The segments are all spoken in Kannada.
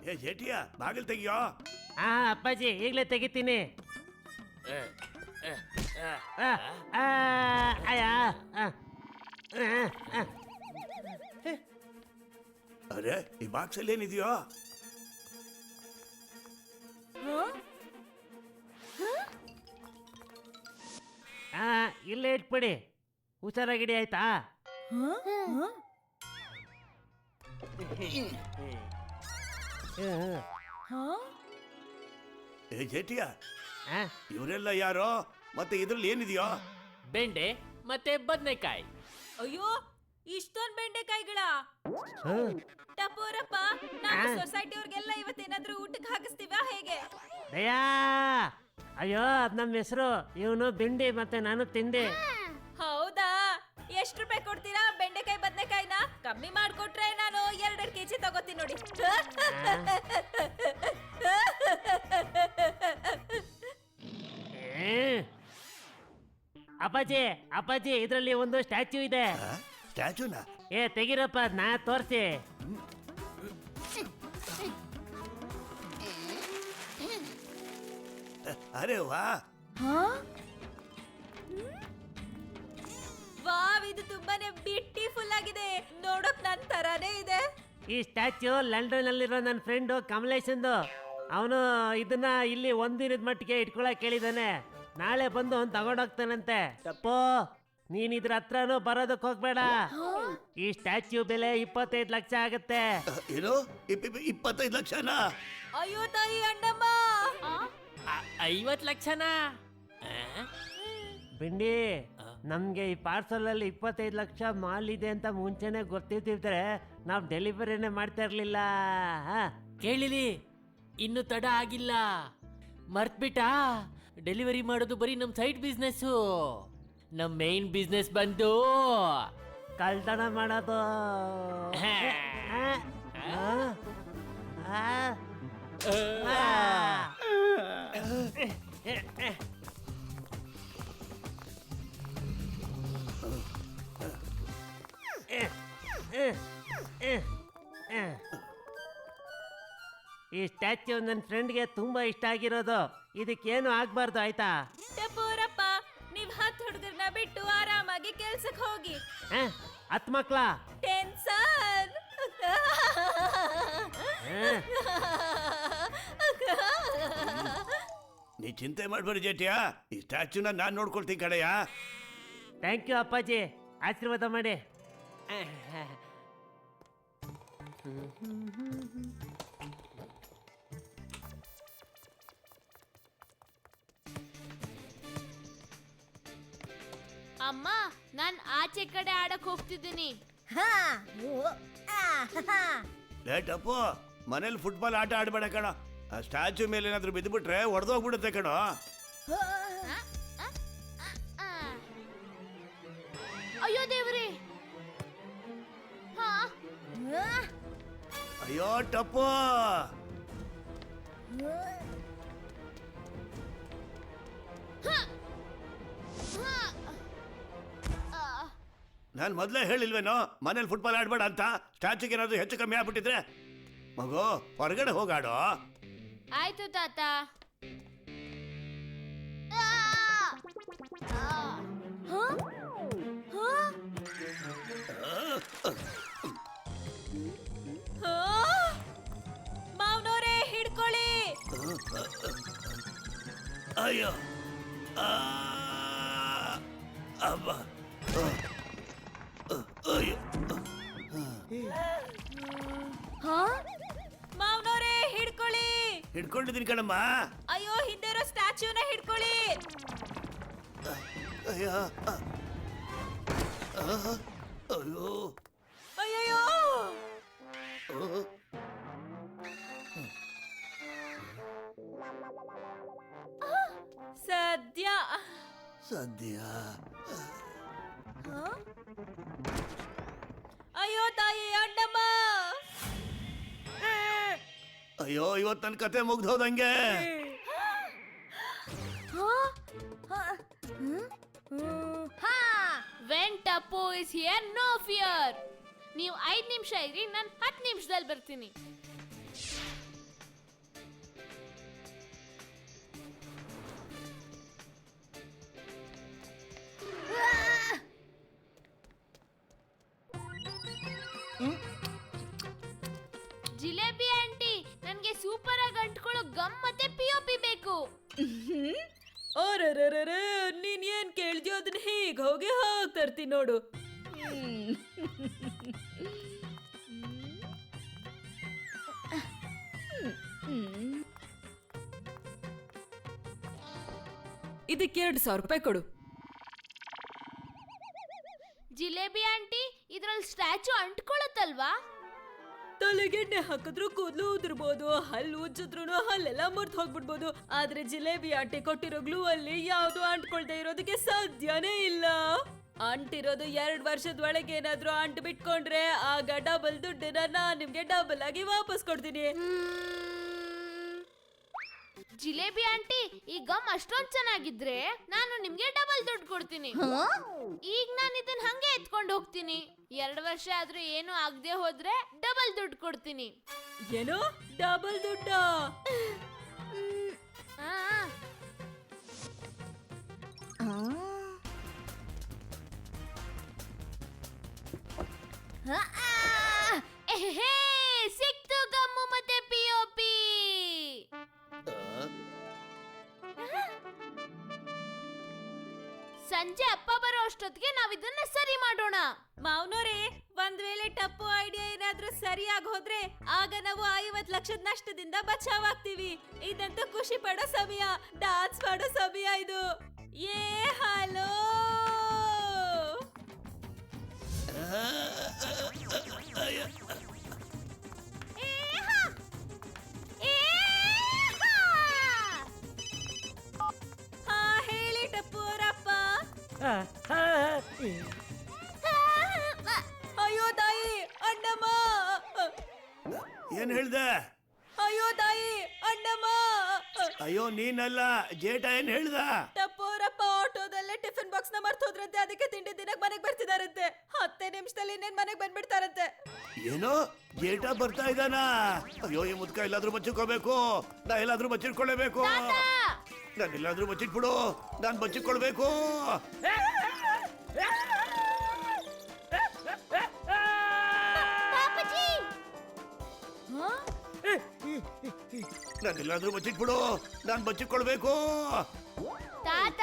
ಏ ಜೇಟಿಯ ಬಾಗಿಲು ತೆಗಿಯೋ. ಅಪ್ಪಾಜಿ ಈಗಲೇ ತೆಗಿತೀನಿ. ಅರೆ ಈ ಬಾಕ್ಸ್ ಅಲ್ಲಿ ಏನಿದೆಯೋ? ಇಲ್ಲೇ ಇಟ್ಬಿಡಿ, ಹುಷಾರಾಗಿಡಿ ಆಯ್ತಾ? ಏ ಜೇಟಿಯ, ಇವರೆಲ್ಲ ಯಾರೋ? ಮತ್ತೆ ಇದ್ರಲ್ಲಿ ಏನಿದೆಯೋ? ಬೆಂಡೆ ಮತ್ತೆ ಬದನೆಕಾಯಿ. ಅಯ್ಯೋ, ಇಷ್ಟೊಂದ್ ಬೆಂಡೆಕಾಯಿಗಳ? ಟಪೋರಪ್ಪ, ನಾವು ಸೊಸೈಟಿ ಅವ್ರಿಗೆಲ್ಲ ಇವತ್ತೇನಾದ್ರೂ ಊಟಕ್ಕೆ ಹಾಕಿಸ್ತೀವ ಹೇಗೆ? ದಯಾ, ಅಯ್ಯೋ ಅದ್ ನಮ್ಮ ಹೆಸರು. ಇವನು ಬಿಂಡಿ ಮತ್ತೆ ನಾನು ತಿಂಡಿ. ಹೌದಾ? ಎಷ್ಟು ರೂಪಾಯಿ ಕೊಡ್ತೀರಾ ಬೆಂಡೆಕಾಯಿ ಬದನೆಕಾಯಿನ? ಕಮ್ಮಿ ಮಾಡ್ಕೊಟ್ರೆ ನಾನು 2 ಕೆಜಿ ತಗೋತೀನಿ ನೋಡಿ. ಅಪ್ಪಾಜಿ ಅಪ್ಪಾಜಿ, ಇದ್ರಲ್ಲಿ ಒಂದು ಸ್ಟ್ಯಾಚ್ಯೂ ಇದೆ. ಸ್ಟ್ಯಾಚ್ಯೂನಾ? ತೆಗಿರಪ್ಪ, ನಾ ತೋರಿಸಿ. ಅರೆ ವಾ, ವಾವ್, ಇದು ತುಂಬಾನೇ ಬ್ಯೂಟಿಫುಲ್ ಆಗಿದೆ. ನೋಡೋಕ್ ನನ್ ತರಾನೇ ಇದೆ. ಈ ಸ್ಟ್ಯಾಚ್ಯೂ ಲಂಡನ್ ಅಲ್ಲಿರೋ ನನ್ನ ಫ್ರೆಂಡು ಕಮಲೇಶಂದು. ಅವನು ಇದನ್ನ ಇಲ್ಲಿ ಒಂದಿನದ ಮಟ್ಟಿಗೆ ಇಟ್ಕೊಳಕ್ ಕೇಳಿದಾನೆ. ನಾಳೆ ಬಂದು ಅವ್ನು ತಗೊಂಡೋಗ್ತಾನಂತೆ. ತಪ್ಪು, ನೀನ್ ಇದ್ರ ಹತ್ರನೂ ಬರೋದಕ್ ಹೋಗ್ಬೇಡ. ಈ ಸ್ಟ್ಯಾಚ್ಯೂ ಬೆಲೆ 25 ಲಕ್ಷ ಆಗತ್ತೆ. ಏನು 25 ಲಕ್ಷನಾ? ಅಯ್ಯೋ ತಾಯಿ ಅಣ್ಣಮ್ಮ, 50 ಲಕ್ಷನಾ? ಬಿಂಡಿ, ನಮ್ಗೆ ಈ ಪಾರ್ಸಲ್ ಅಲ್ಲಿ 25 ಲಕ್ಷ ಮಾಲ್ ಇದೆ ಅಂತ ಮುಂಚೆನೆ ಗೊತ್ತಿದ್ದಿದ್ರೆ ನಾವ್ ಡೆಲಿವರಿನೇ ಮಾಡ್ತಾ ಇರ್ಲಿಲ್ಲ. ಕೇಳಿಲಿ, ಇನ್ನು ತಡ ಆಗಿಲ್ಲ. ಮರ್ತ್ಬಿಟ್ಟಾ? ಡೆಲಿವರಿ ಮಾಡೋದು ಬರೀ ನಮ್ ಸೈಡ್ ಬಿಸ್ನೆಸ್. ನಮ್ ಮೇನ್ ಬಿಸ್ನೆಸ್ ಬಂದು ಕಳ್ತನ ಮಾಡೋದು. ಈ ಸ್ಟ್ಯಾಚ್ಯೂ ನನ್ನ ಫ್ರೆಂಡ್ಗೆ ತುಂಬಾ ಇಷ್ಟ ಆಗಿರೋದು. ಇದಕ್ಕೇನು ಆಗ್ಬಾರ್ದು, ಆಯ್ತಾ? ಟಪೋರಪ್ಪ, ನೀವ್ 10 ಹುಡುಗರನ್ನ ಬಿಟ್ಟು ಆರಾಮಾಗಿ ಕೆಲ್ಸಕ್ಕೆ ಹೋಗಿ. 10 ಮಕ್ಳ? ಟೆನ್ಷನ್. ನೀ ಚಿಂತೆ ಮಾಡ್ಬೇಡಿ ಜೇಟಿಯ, ಈ ಸ್ಟ್ಯಾಚ್ಯೂನ ನಾನ್ ನೋಡ್ಕೊಳ್ತೀನಿ ಕಡೆಯ. ಥ್ಯಾಂಕ್ ಯು ಅಪ್ಪಾಜಿ, ಆಶೀರ್ವಾದ ಮಾಡಿ. ಅಮ್ಮ, ನಾನ್ ಆಚೆ ಕಡೆ ಆಡಕ್ ಹೋಗ್ತಿದ್ದೀನಿ. ಲೇಟಪ್ಪು, ಮನೇಲಿ ಫುಟ್ಬಾಲ್ ಆಟ ಆಡ್ಬೇಡ ಕಣ. ಆ ಸ್ಟ್ಯಾಚ್ಯೂ ಮೇಲೆ ಏನಾದ್ರು ಬಿದ್ದುಬಿಟ್ರೆ ಒಡೆದೋಗ್ಬಿಡುತ್ತೆ ಕಣ. ಅಯ್ಯೋ ದೇವ್ರಿ! ಅಯ್ಯೋ ಟಪ್ಪು, ನಾನು ಮೊದಲೇ ಹೇಳಿಲ್ವೇನೋ ಮನೇಲಿ ಫುಟ್ಬಾಲ್ ಆಡ್ಬೇಡ ಅಂತ. ಸ್ಟ್ಯಾಚ್ಯೂಗೆ ಏನಾದ್ರು ಹೆಚ್ಚು ಕಮ್ಮಿ ಆಗ್ಬಿಟ್ಟಿದ್ರೆ ಮಗು ಹೊರಗಡೆ ಹೋಗಾಡೋ. ಆಯ್ತು ತಾತ. ಮಾವನೋರೇ, ಹಿಡ್ಕೊಳ್ಳಿ. ಅಯ್ಯೋ ಅಬ್ಬ, ಅಯ್ಯೋ ಮಾವನೋರೇ, ಹಿಡ್ಕೊಳ್ಳಿ. ಹಿಡ್ಕೊಂಡಿದ್ದೀನಿ ಕಣಮ್ಮ. ಅಯ್ಯೋ, ಹಿಂದೆ ಇರೋ ಸ್ಟ್ಯಾಚ್ಯೂನ ಹಿಡ್ಕೊಳ್ಳಿ. ಅಯ್ಯೋ ಅಯ್ಯೋ ಅಯ್ಯಯ್ಯೋ, ಸದ್ಯ ಸದ್ಯ. ಅಯ್ಯೋ ತಾಯಿ ಅಣ್ಣಮ್ಮ. ಅಯ್ಯೋ, ಇವತ್ತು ನನ್ನ ಕತೆ ಮುಗ್ದೋದಂಗೆ. ವೆಂಟ ಟಪ್ಪು ಇಸ್ ಹಿಯರ್, ನೋ ಫಿಯರ್. ನೀವು 5 ನಿಮಿಷ ಇರಿ, ನಾನು 10 ನಿಮಿಷದಲ್ಲಿ ಬರ್ತೀನಿ. ಜಿಲೇಬಿ ಆಂಟಿ, ನನ್ಗೆ ಸೂಪರ್ ಆಗಿ ಅಂಟ್ಕೊಳ್ಳೋ ಗಮ್ ಮತ್ತೆ ಪಿಒಪಿ ಬೇಕು. ಓರರರರ, ನೀನ್ ಏನ್ ಕೇಳ್ದ್ಯೋ ಅದನ್ನ ಹೀಗ್ ಹೋಗಿ ಹಾಕ್ ತರ್ತೀನಿ ನೋಡು. ಇದಕ್ಕೆ 2,000 ರೂಪಾಯಿ ಕೊಡು. ಜಿಲೇಬಿ ಆಂಟಿ, ಇದ್ರಲ್ಲಿ ಸ್ಟ್ಯಾಚು ಅಂಟ್ಕೊಳತ್ತಲ್ವಾ? ತಲೆಗೆಣ್ಣೆ ಹಾಕಿದ್ರು ಕೂದಲು ಉದುರ್ಬೋದು, ಹಲ್ಲು ಉಜ್ಜಿದ್ರು ಹಲ್ಲೆಲ್ಲ ಮುರ್ದು ಹೋಗ್ಬಿಡ್ಬೋದು. ಆದ್ರೆ ಜಿಲೇಬಿ ಆಂಟಿ ಕೊಟ್ಟಿರೋ ಗ್ಲೂ ಅಲ್ಲಿ ಯಾವ್ದು ಅಂಟ್ಕೊಳ್ದೆ ಇರೋದಕ್ಕೆ ಸಾಧ್ಯನೇ ಇಲ್ಲ. ಅಂಟಿರೋದು 2 ವರ್ಷದ ಒಳಗೆ ಏನಾದ್ರೂ ಅಂಟ್ ಬಿಟ್ಕೊಂಡ್ರೆ ಆಗ ಡಬಲ್ ದುಡ್ಡನ್ನ ನಾನ್ ನಿಮ್ಗೆ ಡಬಲ್ ಆಗಿ ವಾಪಸ್ ಕೊಡ್ತೀನಿ. ಜಿಲೇಬಿ ಆಂಟಿ, ಈ ಗಮ್ ಅಷ್ಟೊಂದ್ ಚೆನ್ನಾಗಿದ್ರೆ ನಾನು ನಿಮ್ಗೆ ಡಬಲ್ ದುಡ್ಡು ಕೊಡ್ತೀನಿ. ಈಗ ನಾನು ಇದನ್ನ ಹಂಗೆ ಎತ್ಕೊಂಡು ಹೋಗ್ತೀನಿ. 2 ವರ್ಷ ಆದ್ರೂ ಏನು ಆಗದೆ ಹೋದ್ರೆ ಡಬಲ್ ದುಡ್ಡು ಕೊಡ್ತೀನಿ. ಏನು ಡಬಲ್ ದುಡ್ಡ? ಸಿಕ್ತು ಗಮ್ಮು ಮತ್ತೆ ಪಿಒಪಿ. ಸಂಜೆ ಅಪ್ಪ ಬರೋ ಅಷ್ಟೊತ್ತಿಗೆ ನಾವ್ ಇದನ್ನ ಸರಿ ಮಾಡೋಣ. ಮಾವನೋರೇ, ಒಂದ್ ವೇಳೆ ಟಪ್ಪು ಐಡಿಯಾ ಏನಾದ್ರೂ ಸರಿಯಾಗಿ ಹೋದ್ರೆ ಆಗ ನಾವು 50 ಲಕ್ಷದ ನಷ್ಟದಿಂದ ಬಚಾವಾಗ್ತೀವಿ. ಇದಂತೂ ಖುಷಿ ಪಡೋ ಸಮಯ, ಡಾನ್ಸ್ ಮಾಡೋ ಸಮಯ ಇದು. ಏ ಹಲೋ, ಹಾ ಹೇಳಿ ಟಪ್ಪು ಅವರಪ್ಪ. ಅಯ್ಯೋ ತಾಯಿ, ಅಣ್ಣಮ್ಮ. ಏನ್ ಹೇಳ್ದೆ? ಅಯ್ಯೋ ತಾಯಿ, ಅಣ್ಣಮ್ಮ. ಅಯ್ಯೋ ನೀನಲ್ಲ, ಜೇಟ ಏನ್ ಹೇಳ್ದ? ಟಪ್ಪು ಅವರಪ್ಪ ಆಟೋದಲ್ಲೇ ಟಿಫಿನ್ ಬಾಕ್ಸ್ ನ ಮರ್ತೋದ್ರಂತೆ, ಅದಕ್ಕೆ ತಿಂಡಿ ದಿನಕ್ಕೆ ಮನೆಗೆ ಬರ್ತಿದಾರಂತೆ. 10 ನಿಮಿಷದಲ್ಲಿ ಇನ್ನೇನ್ ಮನೆಗೆ ಬಂದ್ಬಿಡ್ತಾರಂತೆ. ಏನೋ ಜೇಟ ಬರ್ತಾ ಇದ್ದಾನ? ಅಯ್ಯೋ ಈ ಮುದ್ಕ ಎಲ್ಲಾದ್ರೂ ಬಚ್ಚಿಟ್ಕೋಬೇಕು. ನಾ ಎಲ್ಲಾದ್ರೂ ಬಚ್ಚಿಟ್ಕೊಳ್ಳೇಬೇಕು. ನಾನು ಎಲ್ಲಾದ್ರೂ ಬಚ್ಚಿಟ್ಬಿಡು, ನಾನು ಬಚ್ಚಿಟ್ಕೊಳ್ಬೇಕು. ನಾನು ಎಲ್ಲಾದ್ರೂ ಬಚ್ಚಿಟ್ಬಿಡು, ನಾನು ಬಚ್ಚಿಟ್ಕೊಳ್ಬೇಕು. ತಾತ,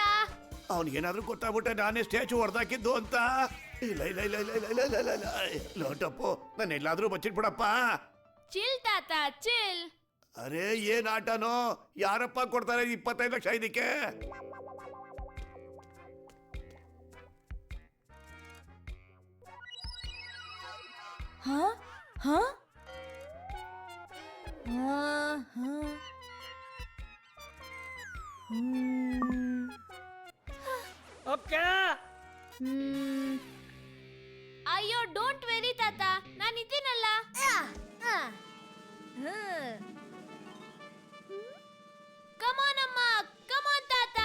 ಅವನಿಗೇನಾದ್ರೂ ಗೊತ್ತಾಗ್ಬಿಟ್ಟೆ ನಾನೇ ಸ್ಟ್ಯಾಚು ಹೊಡೆದಾಕಿದ್ದು ಅಂತ. ಇಲ್ಲ ಇಲ್ಲ ಇಲ್ಲ ಇಲ್ಲ ಇಲ್ಲ ಇಲ್ಲ ಇಲ್ಲ ಇಲ್ಲ ಲೋಟಪ್ಪು, ನಾನು ಎಲ್ಲಾದ್ರೂ ಬಚ್ಚಿಟ್ಬಿಡಪ್ಪ. ಚಿಲ್ ತಾತ, ಚಿಲ್. ಅರೆ ಏನ್ ಆಟನೋ? ಯಾರಪ್ಪ ಕೊಡ್ತಾರೆ 25 ಲಕ್ಷ ಇದಕ್ಕೆ? ಅಯ್ಯೋ ಡೋಂಟ್ ವೆರಿ ತಾತ, ನಾನು ಇದ್ದೀನಲ್ಲ. ಕಮಾನ್ ಅಮ್ಮ, ಕಮಾನ್ ತಾತ.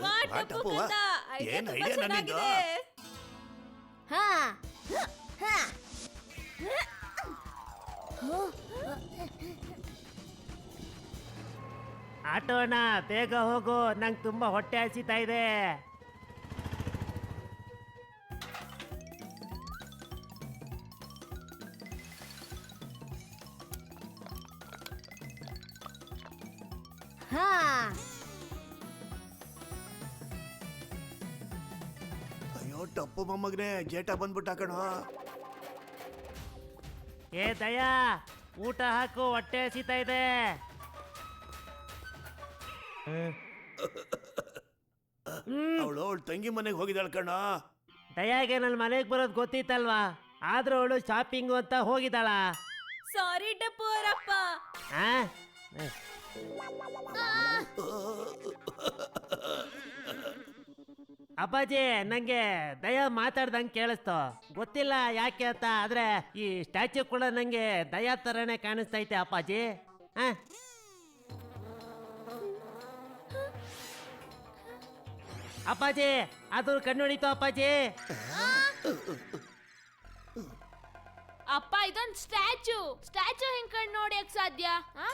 ವಾ ಟಪ್ಪು ಕಂದ, ಐಡಿಯಾ ಏನ್ ತುಂಬಾ ಐಡಿಯಾ ನನ್ನಿಂದು? ಚೆನ್ನಾಗಿದೆ. ಆಟೋಣ, ಬೇಗ ಹೋಗು, ನಂಗೆ ತುಂಬಾ ಹೊಟ್ಟೆ ಹಸಿತಾ ಇದೆ. ಅಯ್ಯೋ ಟಪ್ಪು ಮೊಮ್ಮಗನೇ, ಜೇಟ ಬಂದ್ಬಿಟ್ಟ ಕಣೋ. ಏ ದಯಾ, ಊಟ ಹಾಕು, ಹೊಟ್ಟೆ ಹಸಿತಾ ಇದೆ. ಅವಳು ತಂಗಿ ಮನೆಗೆ ಹೋಗಿದ್ದಾಳ ಕಣ. ದಯಾಗೆ ನನ್ನ ಮನೆಗೆ ಬರೋದು ಗೊತ್ತಿತ್ತಲ್ವಾ, ಆದ್ರೂ ಅವಳು ಶಾಪಿಂಗು ಅಂತ ಹೋಗಿದ್ದಾಳ. ಸಾರಿ ಟಪ್ಪು ಅವರಪ್ಪ. ಆ? ಅಪ್ಪಾಜಿ ನಂಗೆ ದಯ ಮಾತಾಡ್ದಂಗೆ ಕೇಳಿಸ್ತು, ಗೊತ್ತಿಲ್ಲ ಯಾಕೆ ಅಂತ. ಆದ್ರೆ ಈ ಸ್ಟ್ಯಾಚ್ಯೂ ಕೂಡ ನಂಗೆ ದಯಾ ತರನೇ ಕಾಣಿಸ್ತೈತೆ ಅಪ್ಪಾಜಿ. ಆ? ಅಪ್ಪಾಜಿ ಅದು ಕಣ್ಣು ಹೊಡಿತು ಅಪ್ಪಾಜಿ. ಅಪ್ಪ ಇದೊಂದು ಸ್ಟ್ಯಾಚು ಹೆಂಗ್ ಕಣ್ ನೋಡ್ಯಕ್ ಸಾಧ್ಯ? ಆ?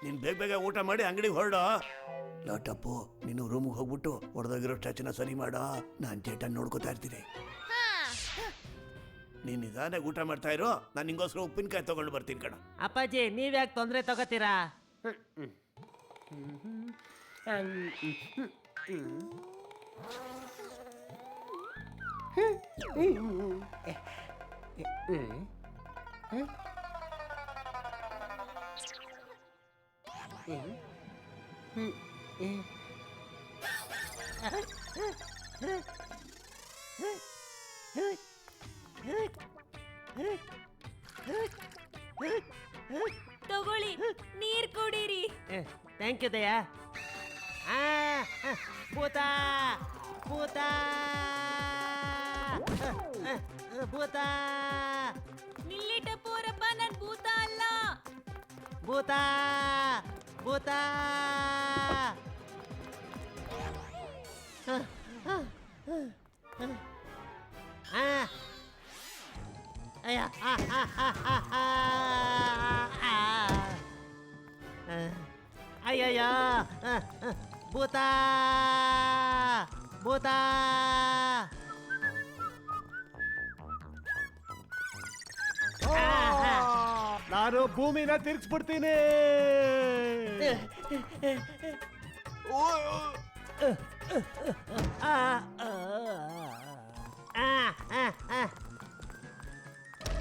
ನೀನ್ ಬೇಗ ಊಟ ಮಾಡಿ ಅಂಗಡಿಗೆ ಹೊರಡ. ಲಾಟಪ್ಪು ನೀನು ರೂಮ್ಗೆ ಹೋಗ್ಬಿಟ್ಟು ಹೊಡೆದೋಗಿರೋ ಸ್ಟ್ಯಾಚುನ ಸರಿ ಮಾಡ, ನಾನು ಥಿಯೇಟರ್ ನೋಡ್ಕೋತಾ ಇರ್ತೀನಿ. ಹಾ. ನೀನ್ ನಿಧಾನಾಗಿ ಊಟ ಮಾಡ್ತಾ ಇರೋ, ನಾನು ನಿಂಗೋಸ್ಕರ ಉಪ್ಪಿನಕಾಯಿ ತಗೊಂಡು ಬರ್ತೀನಿ ಕಣ. ಅಪ್ಪಾಜಿ ನೀವ್ಯಾಕೆ ತೊಂದರೆ ತಗೋತೀರಾ? ತಗೊಳ್ಳಿ, ನೀರ್ ಕುಡೀರಿ. ಥ್ಯಾಂಕ್ ಯು ದಯಾ. ಆ, ಭೂತ ಭೂತ ಭೂತ ನಿಲ್ಲಿ ಟಪೋರಪ್ಪ, ನನ್ ಭೂತ ಅಲ್ಲ. ಭೂತ ಭೂತ. ಅಯ್ಯ ಅಯ್ಯಯ್ಯ, ಭೂತ ಭೂತ. ನಾನು ಭೂಮಿನ ತಿರ್ಗಿಸ್ಬಿಡ್ತೀನಿ.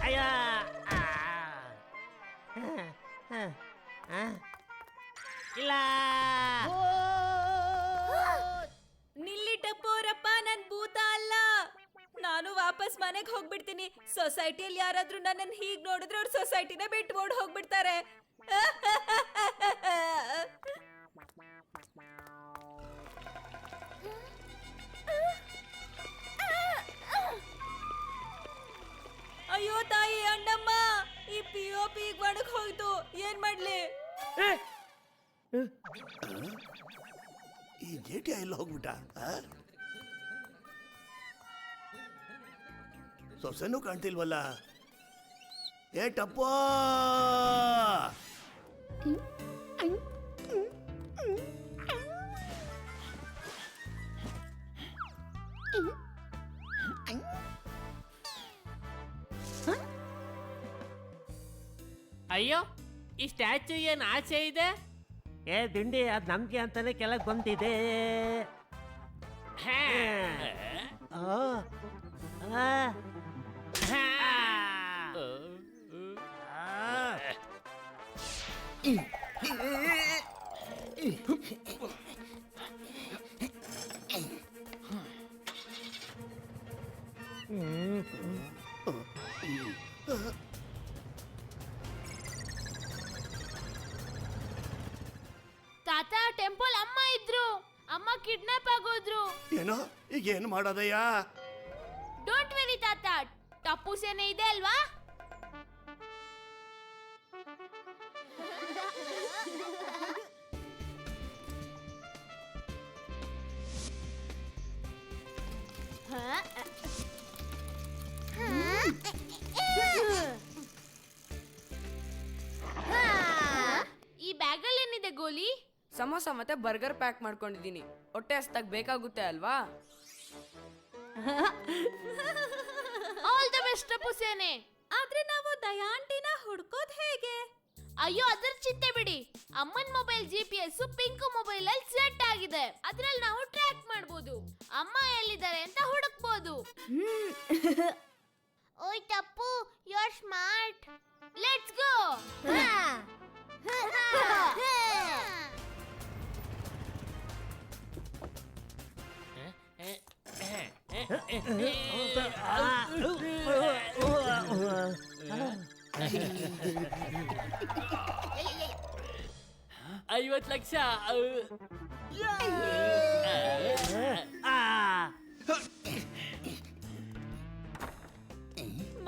ಅಯ್ಯ ಇಲ್ಲ. ನಿಲ್ಲಿ ಟಪೋರಪ್ಪ, ನನ್ ಭೂತ ಅಲ್ಲ. ನಾನು ವಾಪಸ್ ಮನೆಗೆ ಹೋಗ್ಬಿಡ್ತೀನಿ. ಸೊಸೈಟಿಯಲ್ಲಿ ಯಾರಾದ್ರೂ ನನ್ನನ್ನು ಹೀಗ್ ನೋಡಿದ್ರೆ ಅವ್ರ ಸೊಸೈಟಿನ ಬಿಟ್ಟು ಓಡ್ ಹೋಗ್ಬಿಡ್ತಾರೆ. ಅಯ್ಯೋ ತಾಯಿ, ಅಣ್ಣಮ್ಮ, ಈ POP ಈಗ ಒಣಗ್ ಹೋಯ್ತು, ಏನ್ ಮಾಡ್ಲಿ? ಈ ಜೇಟಿ ಎಲ್ಲ ಹೋಗ್ಬಿಟ್ಟ. ಸೊಸೆನೂ ಕಾಣ್ತಿಲ್ವಲ್ಲ. ಏ ಟಪ್ಪೋ, ಅಯ್ಯೋ, ಈ ಸ್ಟ್ಯಾಚು ಏನ್ ಆಚೆ ಇದೆ? ಏ ದಿಂಡಿ, ಅದ್ ನಮ್ಗೆ ಅಂತಾನೆ ಕೆಳಗ್ ಬಂದಿದೆ. ಹಾ. ಆ, ಆ, ಹಾ. ಆ. ತಾತ, ಟೆಂಪಲ್ ಅಮ್ಮ ಇದ್ರು. ಅಮ್ಮ ಕಿಡ್ನಾಪ್ ಆಗೋದ್ರು. ಏನೋ ಈಗ ಏನು ಮಾಡೋದಯ್ಯ? ಡೋಂಟ್ ವೆರಿ ತಾತ, ಟಪ್ಪು ಸೇನೆ ಇದೆ ಅಲ್ವಾ? ಈ ಬ್ಯಾಗಲ್ಲಿ ಏನಿದೆ ಗೋಲಿ? ಸಮೋಸ ಮತ್ತೆ ಬರ್ಗರ್ ಪ್ಯಾಕ್ ಮಾಡ್ಕೊಂಡಿದ್ದೀನಿ. ಹೊಟ್ಟೆ ಹಸ್ದಾಗ ಬೇಕಾಗುತ್ತೆ ಅಲ್ವಾ? ಆಲ್ ದ ಬೆಸ್ಟ್ ಟಪ್ಪು ಸೇನೆ. ಆದ್ರೆ ನಾವು ದಯಾಂಟಿನ ಹುಡ್ಕೋದ್ ಹೇಗೆ? ಅಯ್ಯೋ, ಅದ್ರ ಚಿಂತೆ ಬಿಡಿ. ಅಮ್ಮನ್ ಮೊಬೈಲ್ GPS ಪಿಂಕು ಮೊಬೈಲ್ ಅಲ್ಲಿ ಸೆಟ್ ಆಗಿದೆ. ಅದ್ರಲ್ಲಿ ನಾವು ಟ್ರ್ಯಾಕ್ ಮಾಡ್ಬೋದು. ಅಮ್ಮ ಎಲ್ಲಿದ್ದಾರೆ ಅಂತ ಹುಡುಕ್ಬೋದು. ಓಯ್ Tappu, you are smart. Let's go. 50 ಲಕ್ಷ. ಆ,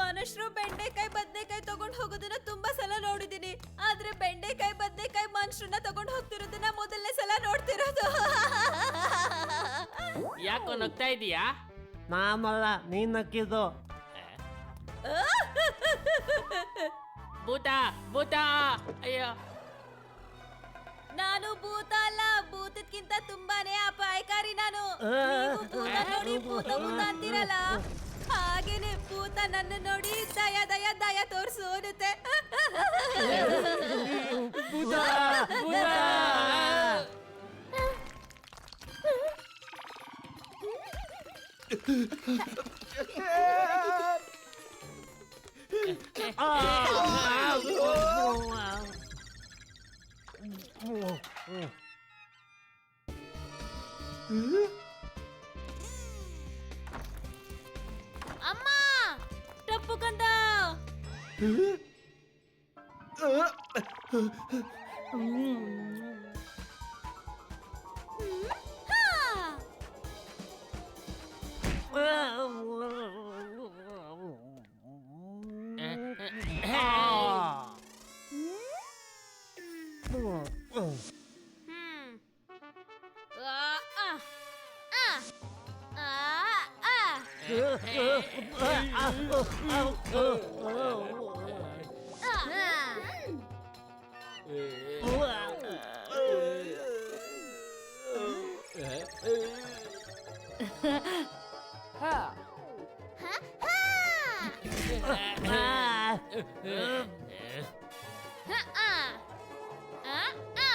ಮನುಷ್ಯರು ಬೆಂಡೆಕಾಯಿ ಬದನೆಕಾಯಿ ತಗೊಂಡ್ ಹೋಗೋದನ್ನ ತುಂಬಾ ಸಲ ನೋಡಿದೀನಿ, ಆದ್ರೆ ಬೆಂಡೆಕಾಯಿ ಬದನೆಕಾಯಿ ಮನುಷ್ಯರನ್ನ ತಗೊಂಡ್ ಹೋಗ್ತಿರೋದನ್ನ ಮೊದಲನೇ ಸಲ ನೋಡ್ತಿರೋದು. ಯಾಕೋ ನಗ್ತಾ ಇದೀಯಾ? ನಾನಲ್ಲ ನೀನ್ ನಕ್ಕಿದ್ದು. ಭೂತ ಭೂತ. ಅಯ್ಯೋ, ನಾನು ಭೂತ ಅಲ್ಲ, ಭೂತಕ್ಕಿಂತ ತುಂಬಾನೇ ಅಪಾಯಕಾರಿ ನಾನು. ನೀವು ಭೂತ ನೋಡಿ ಭೂತ ಭೂತ ಅಂತೀರಲ್ಲ, ಹಾಗೇನೆ ಭೂತ ನನ್ನ ನೋಡಿ ದಯ ದಯ ದಯ ತೋರ್ಸು ಅನ್ನುತ್ತೆ. ಭೂತ ಭೂತ. ಆ, ಅಮ್ಮ ಟಪ್ಪು ಕಂದ, ಹ್ಮ್ ಆ, ಆ, ಆ, ಆ, ಆ.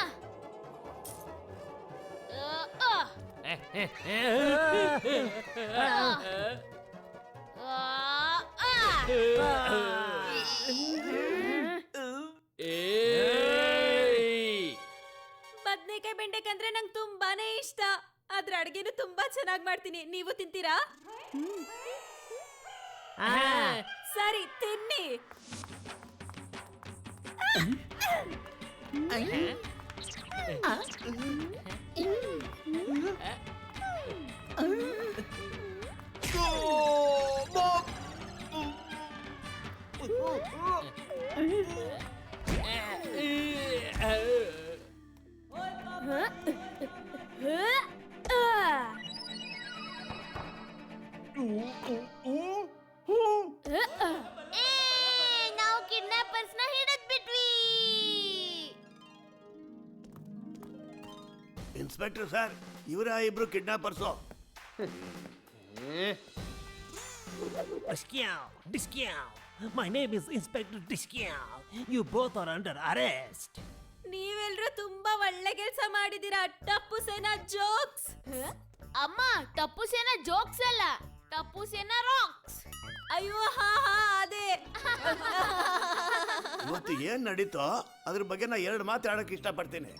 ಬದ್ನೆಕಾಯಿ ಬೆಂಡೆಕಾಯಿ ಅಂದ್ರೆ ನಂಗೆ ತುಂಬಾನೇ ಇಷ್ಟ. ಅದ್ರ ಅಡ್ಗೆನು ತುಂಬಾ ಚೆನ್ನಾಗಿ ಮಾಡ್ತೀನಿ. ನೀವು ತಿಂತೀರಾ? ಸರಿ, ತಿನ್ನಿ. ನಾವು ಕಿಡ್ನಾಪರ್ಸ್ ನ ಹಿಡಿದ್ಬಿಟ್ವಿ. ಇನ್ಸ್ಪೆಕ್ಟರ್ ಸರ್, ಇವರ ಇಬ್ರು ಕಿಡ್ನಾಪರ್ಸು. Discount, discount. My name is Inspector Discount. You both are under arrest. ನೀವೆಲ್ರೂ ತುಂಬಾ ಒಳ್ಳೆ ಕೆಲಸ ಮಾಡಿದೀರಾ. ಟಪ್ಪು ಸೇನಾ ಜೋಕ್ಸ್. ಅಮ್ಮ, ಟಪ್ಪು ಸೇನಾ ಜೋಕ್ಸ್ ಅಲ್ಲ, ಟಪ್ಪು ಸೇನಾ ರಾಕ್ಸ್. ಅಯ್ಯೋ, ಹಾ ಹಾ, ಅದೇ. ಇವತ್ತು ಏನ್ ನಡೀತೋ ಅದ್ರ ಬಗ್ಗೆ ನಾ 2 ಮಾತಾಡಕ್ ಇಷ್ಟಪಡ್ತೀನಿ.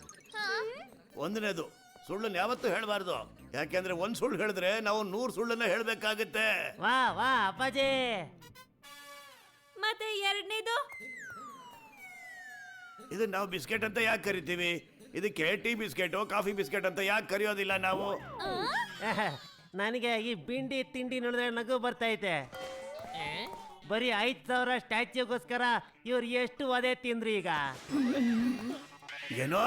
ಒಂದನೇದು, ಸುಳ್ಳನ್ನು ಯಾವತ್ತೂ ಹೇಳಬಾರ್ದು. ಯಾಕೆಂದ್ರೆ ಒಂದ್ ಸುಳ್ಳು ಹೇಳಿದ್ರೆ ನಾವು 100 ಸುಳ್ಳನ್ನ ಹೇಳ್ಬೇಕಾಗತ್ತೆ. ವಾ ವಾ ಅಪ್ಪಾಜಿ. ಮತ್ತೆ ಎರಡನೇದು, ಇದು ನಾವು ಬಿಸ್ಕೆಟ್ ಅಂತ ಯಾಕೆ ಕರಿತೀವಿ? ಇದಕ್ಕೆ ಟೀ ಬಿಸ್ಕೆಟ್, ಕಾಫಿ ಬಿಸ್ಕೆಟ್ ಅಂತ ಯಾಕೆ ಕರೆಯೋದಿಲ್ಲ ನಾವು? ನನಗೆ ಈ ಬಿಂಡಿ ತಿಂಡಿ ನೋಡಿದ್ರೆ ನಗು ಬರ್ತೈತೆ. ಬರೀ 5,000 ಸ್ಟ್ಯಾಚ್ಯೂಗೋಸ್ಕರ ಇವ್ರು ಎಷ್ಟು ಒದೆ ತಿಂದ್ರಿ ಈಗ? ಏನೋ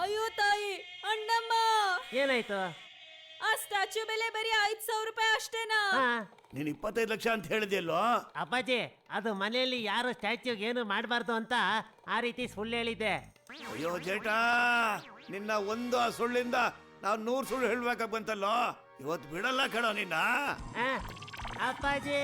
ಅಯ್ಯೋ ತಾಯಿ, ಅಣ್ಣಮ್ಮ, ಏನಾಯ್ತು? ಆ ಸ್ಟ್ಯಾಚ್ಯೂ ಬೆಲೆ ಬರೀ 5,000 ರೂಪಾಯಿ ಅಷ್ಟೇನಾ? ಹಾ, ನೀನ್ 25 ಲಕ್ಷ ಅಂತ ಹೇಳಿದೆಯಲ್ಲೋ? ಅಪ್ಪಾಜಿ, ಅದು ಮನೆಯಲ್ಲಿ ಯಾರು ಸ್ಟ್ಯಾಚ್ಯೂಗೆ ಏನು ಮಾಡಬಾರ್ದು ಅಂತ ಆ ರೀತಿ ಸುಳ್ಳು ಹೇಳಿದ್ದೆ. ಅಯ್ಯೋ ಜೇಟಾ, ನಿನ್ನ ಒಂದು ಆ ಸುಳ್ಳಿಂದ ನಾವು 100 ಸುಳ್ಳು ಹೇಳ್ಬೇಕಾಗ ಬಂತಲ್ಲೋ. ಇವತ್ತು ಬಿಡಲ್ಲ ಕಣೋ ನಿನ್ನ. ಆ, ಅಪ್ಪಾಜಿ.